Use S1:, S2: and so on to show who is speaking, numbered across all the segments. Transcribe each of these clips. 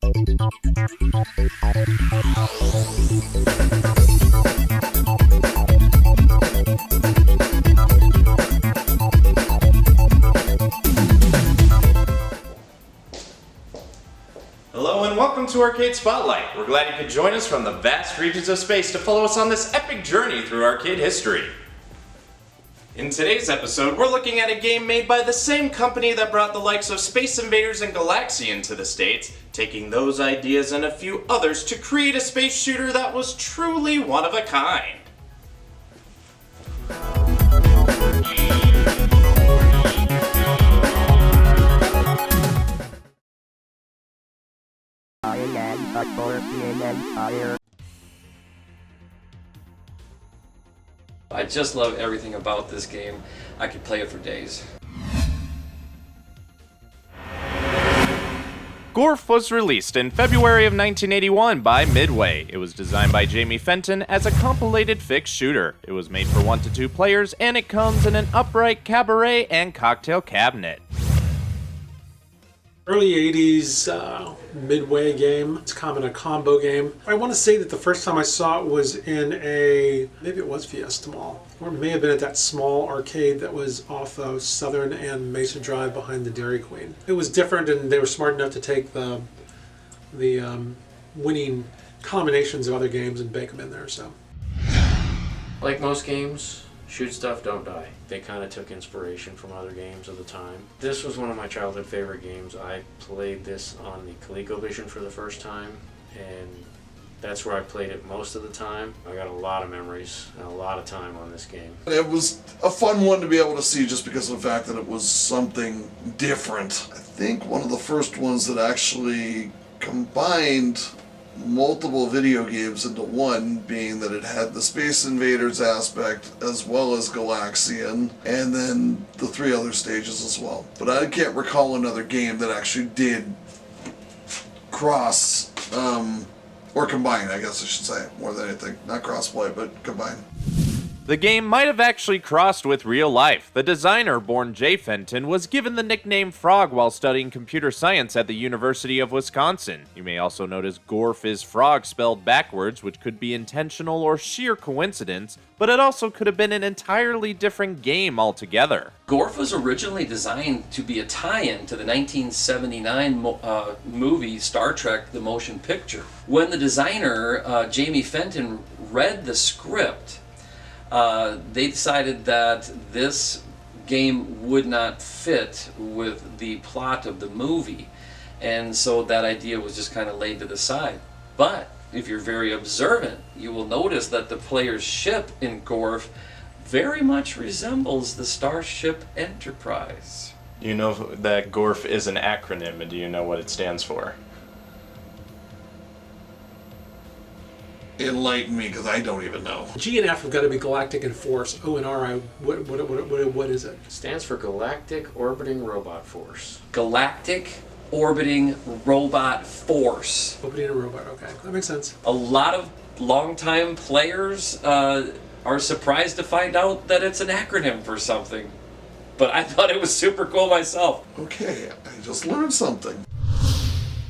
S1: Hello and welcome to Arcade Spotlight. We're glad you could join us from the vast regions of space to follow us on this epic journey through arcade history. In today's episode, we're looking at a game made by the same company that brought the likes of Space Invaders and Galaxian to the States, taking those ideas and a few others to create a space shooter that was truly one of a kind.
S2: I just love everything about this game. I could play it for days.
S1: Gorf was released in February of 1981 by Midway. It was designed by Jamie Fenton as a compilated fixed shooter. It was made for 1 to 2 players, and it comes in an upright cabaret and cocktail cabinet.
S3: Early 80s Midway game. It's common a combo game. I want to say that the first time I saw it was in maybe it was Fiesta Mall, or it may have been at that small arcade that was off of Southern and Mesa Drive behind the Dairy Queen. It was different, and they were smart enough to take the winning combinations of other games and bake them in there. So,
S4: like most games, shoot stuff, don't die. They kind of took inspiration from other games of the time. This was one of my childhood favorite games. I played this on the ColecoVision for the first time, and that's where I played it most of the time. I got a lot of memories and a lot of time on this game.
S5: It was a fun one to be able to see just because of the fact that it was something different. I think one of the first ones that actually combined multiple video games into one, being that it had the Space Invaders aspect as well as Galaxian, and then the 3 other stages as well. But I can't recall another game that actually did cross, or combine, I guess I should say, more than anything. Not cross-play, but combine.
S1: The game might have actually crossed with real life. The designer, born Jay Fenton, was given the nickname Frog while studying computer science at the University of Wisconsin. You may also notice Gorf is frog spelled backwards, which could be intentional or sheer coincidence, but it also could have been an entirely different game altogether.
S2: Gorf was originally designed to be a tie-in to the 1979 movie Star Trek: The Motion Picture. When the designer, Jamie Fenton, read the script, they decided that this game would not fit with the plot of the movie, and so that idea was just kind of laid to the side. But if you're very observant, you will notice that the player's ship in Gorf very much resembles the Starship Enterprise.
S1: You know that Gorf is an acronym, and do you know what it stands for?
S5: Enlighten me, because I don't even know.
S3: G and F have got to be Galactic and Force. O and R, what is it?
S4: It stands for Galactic Orbiting Robot Force.
S2: Galactic Orbiting Robot Force.
S3: Orbiting a robot, okay. That makes sense.
S2: A lot of longtime players are surprised to find out that it's an acronym for something. But I thought it was super cool myself.
S5: Okay, I just learned something.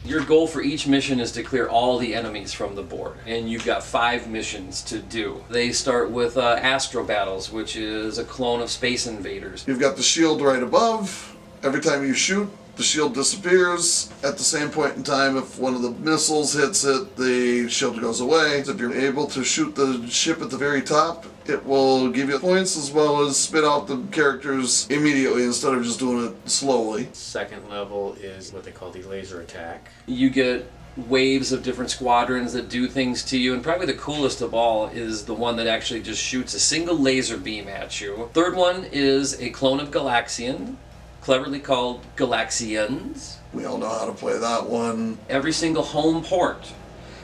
S2: Your goal for each mission is to clear all the enemies from the board, and you've got 5 missions to do. They start with Astro Battles, which is a clone of Space Invaders.
S5: You've got the shield right above. Every time you shoot, the shield disappears. At the same point in time, if one of the missiles hits it, the shield goes away. If you're able to shoot the ship at the very top, it will give you points as well as spit out the characters immediately instead of just doing it slowly.
S4: Second level is what they call the laser attack.
S2: You get waves of different squadrons that do things to you, and probably the coolest of all is the one that actually just shoots a single laser beam at you. Third one is a clone of Galaxian, cleverly called Galaxians.
S5: We all know how to play that one.
S2: Every single home port,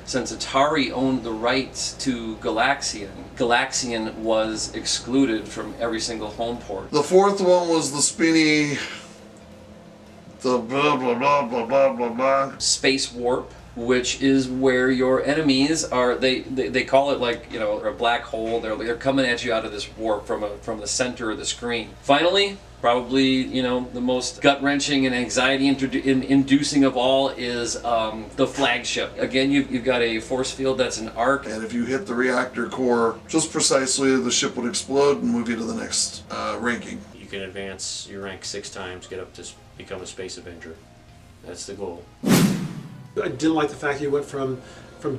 S2: since Atari owned the rights to Galaxian was excluded from every single home port.
S5: The fourth one was the spinny, the blah blah blah blah blah blah blah.
S2: Space Warp, which is where your enemies are. They call it, like, you know, a black hole. They're coming at you out of this warp from the center of the screen. Finally, Probably, you know, the most gut-wrenching and anxiety-inducing of all is the flagship. Again, you've got a force field that's an arc.
S5: And if you hit the reactor core just precisely, the ship would explode and move you to the next ranking.
S4: You can advance your rank 6 times, get up to become a Space Avenger. That's the goal.
S3: I didn't like the fact you went from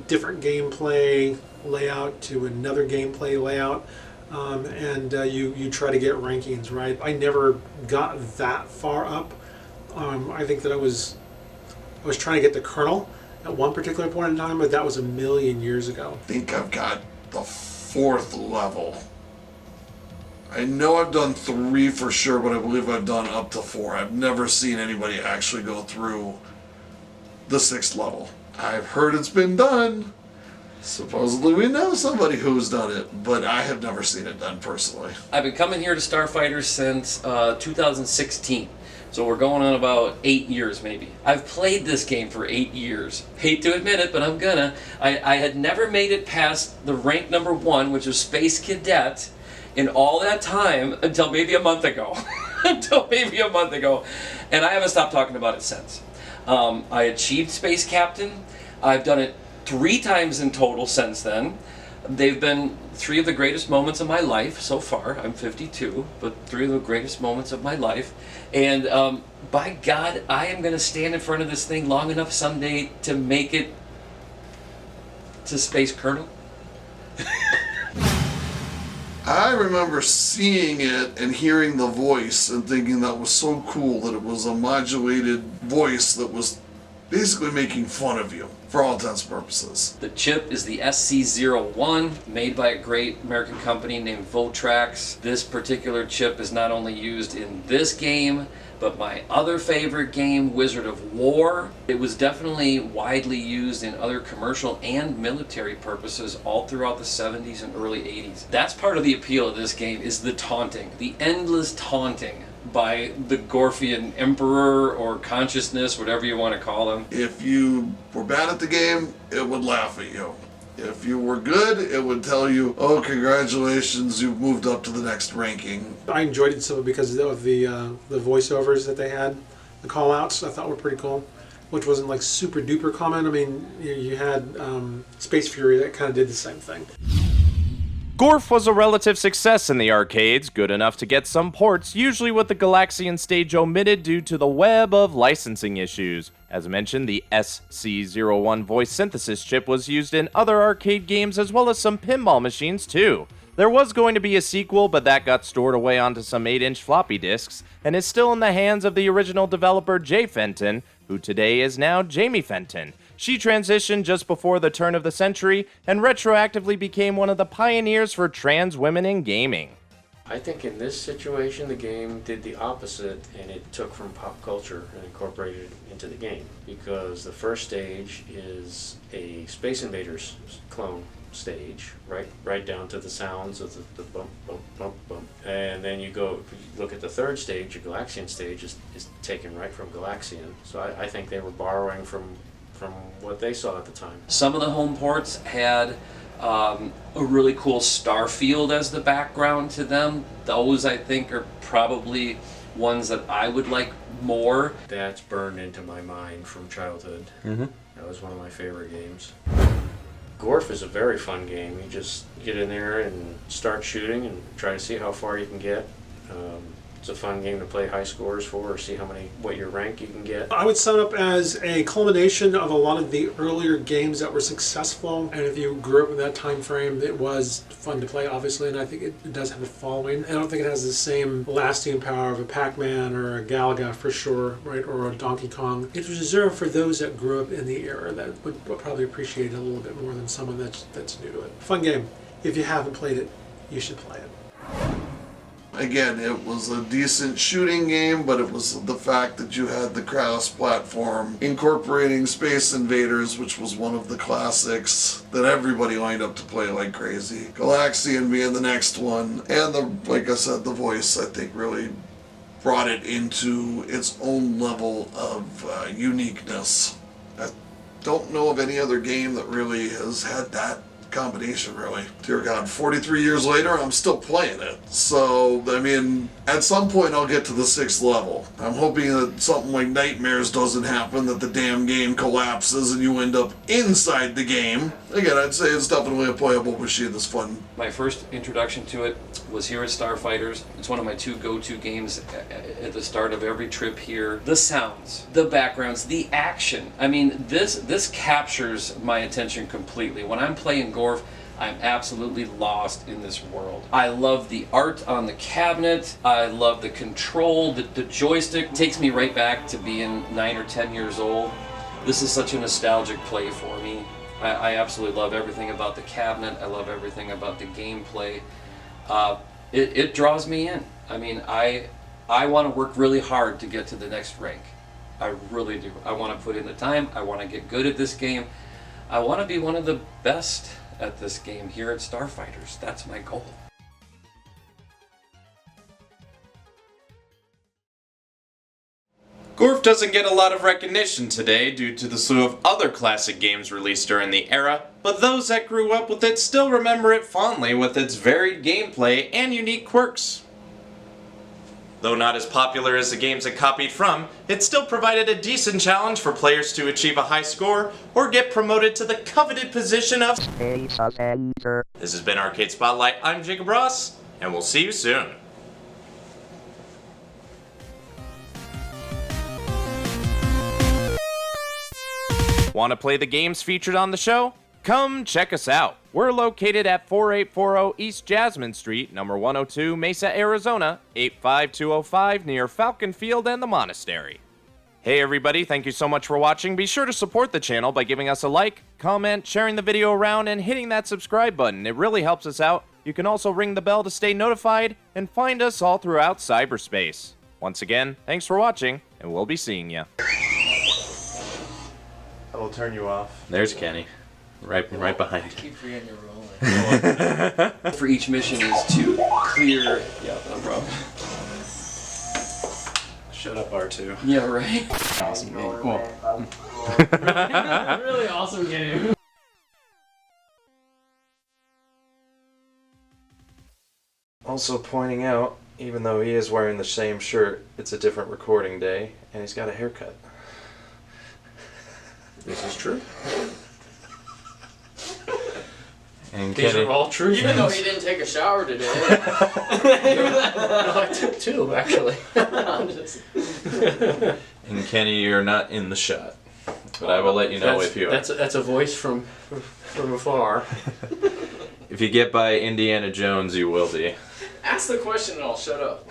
S3: different gameplay layout to another gameplay layout. And you try to get rankings, right? I never got that far up. I think that I was trying to get the Colonel at one particular point in time, but that was a million years ago.
S5: I think I've got the 4th level. I know I've done 3 for sure, but I believe I've done up to 4. I've never seen anybody actually go through the 6th level. I've heard it's been done. Supposedly we know somebody who's done it, but I have never seen it done personally.
S2: I've been coming here to Starfighters since 2016. So we're going on about 8 years maybe. I've played this game for 8 years. Hate to admit it, but I'm gonna. I had never made it past the rank number 1, which was Space Cadet, in all that time until maybe a month ago. And I haven't stopped talking about it since. I achieved Space Captain. I've done it 3 times in total since then. They've been 3 of the greatest moments of my life so far. I'm 52, but 3 of the greatest moments of my life. And by God, I am going to stand in front of this thing long enough someday to make it to Space Colonel.
S5: I remember seeing it and hearing the voice and thinking that was so cool that it was a modulated voice that was basically making fun of you, for all intents and purposes.
S2: The chip is the SC-01, made by a great American company named Votrax. This particular chip is not only used in this game, but my other favorite game, Wizard of War. It was definitely widely used in other commercial and military purposes all throughout the 70s and early 80s. That's part of the appeal of this game, is the taunting, the endless taunting by the Gorfian Emperor or Consciousness, whatever you want to call him.
S5: If you were bad at the game, it would laugh at you. If you were good, it would tell you, oh, congratulations, you've moved up to the next ranking.
S3: I enjoyed it simply because of the voiceovers that they had, the call-outs I thought were pretty cool, which wasn't like super duper common. I mean, you had Space Fury that kind of did the same thing.
S1: Gorf was a relative success in the arcades, good enough to get some ports, usually with the Galaxian stage omitted due to the web of licensing issues. As mentioned, the SC-01 voice synthesis chip was used in other arcade games as well as some pinball machines too. There was going to be a sequel, but that got stored away onto some 8-inch floppy disks, and is still in the hands of the original developer Jay Fenton, who today is now Jamie Fenton. She transitioned just before the turn of the century and retroactively became one of the pioneers for trans women in gaming.
S4: I think in this situation the game did the opposite, and it took from pop culture and incorporated it into the game. Because the first stage is a Space Invaders clone stage, right down to the sounds of the bump, bump, bump, bump. And then you look at the third stage, your Galaxian stage is taken right from Galaxian. So I think they were borrowing from what they saw at the time.
S2: Some of the home ports had a really cool star field as the background to them. Those, I think, are probably ones that I would like more.
S4: That's burned into my mind from childhood. That was one of my favorite games. Gorf is a very fun game. You just get in there and start shooting and try to see how far you can get. It's a fun game to play high scores for, or see what your rank you can get.
S3: I would sum it up as a culmination of a lot of the earlier games that were successful, and if you grew up in that time frame, it was fun to play, obviously, and I think it does have a following. I don't think it has the same lasting power of a Pac-Man or a Galaga for sure, right, or a Donkey Kong. It was reserved for those that grew up in the era that would probably appreciate it a little bit more than someone that's new to it. Fun game. If you haven't played it, you should play it.
S5: Again, it was a decent shooting game, but it was the fact that you had the cross-platform incorporating Space Invaders, which was one of the classics that everybody lined up to play like crazy. Galaxian being the next one, and like I said, the voice, I think, really brought it into its own level of uniqueness. I don't know of any other game that really has had that combination, really. Dear God, 43 years later, I'm still playing it. So, I mean, at some point I'll get to the 6th level. I'm hoping that something like Nightmares doesn't happen, that the damn game collapses and you end up inside the game. Again, I'd say it's definitely a playable machine that's fun.
S2: My first introduction to it was here at Starfighters. It's one of my 2 go-to games at the start of every trip here. The sounds, the backgrounds, the action. I mean, this captures my attention completely. When I'm playing Gorf, I'm absolutely lost in this world. I love the art on the cabinet. I love the control, the joystick. It takes me right back to being 9 or 10 years old. This is such a nostalgic play for me. I absolutely love everything about the cabinet. I love everything about the gameplay. It draws me in. I mean, I want to work really hard to get to the next rank. I really do. I want to put in the time. I want to get good at this game. I want to be one of the best at this game here at Starfighters. That's my goal.
S1: Gorf doesn't get a lot of recognition today due to the slew of other classic games released during the era, but those that grew up with it still remember it fondly with its varied gameplay and unique quirks. Though not as popular as the games it copied from, it still provided a decent challenge for players to achieve a high score or get promoted to the coveted position of Mesa. This has been Arcade Spotlight. I'm G.O.R.F, and we'll see you soon. Want to play the games featured on the show? Come check us out. We're located at 4840 East Jasmine Street, number 102, Mesa, Arizona, 85205 near Falcon Field and the Monastery. Hey everybody, thank you so much for watching. Be sure to support the channel by giving us a like, comment, sharing the video around, and hitting that subscribe button. It really helps us out. You can also ring the bell to stay notified and find us all throughout cyberspace. Once again, thanks for watching, and we'll be seeing ya. I will turn you off.
S6: There's Kenny. Right behind
S4: I
S6: you.
S4: keep forgetting you're rolling.
S2: For each mission is to clear... Yeah, no problem.
S6: Shut up, R2.
S2: Yeah, right?
S6: Awesome game. Cool.
S4: Really awesome game.
S6: Also pointing out, even though he is wearing the same shirt, it's a different recording day, and he's got a haircut.
S4: This is true.
S6: And
S4: These
S6: Kenny,
S4: are all true.
S7: Even though he didn't take a shower today.
S4: No, I took 2 actually.
S6: and Kenny, you're not in the shot, but I will let you know if you are.
S4: That's a voice from afar.
S6: If you get by Indiana Jones, you will be.
S7: Ask the question and I'll shut up.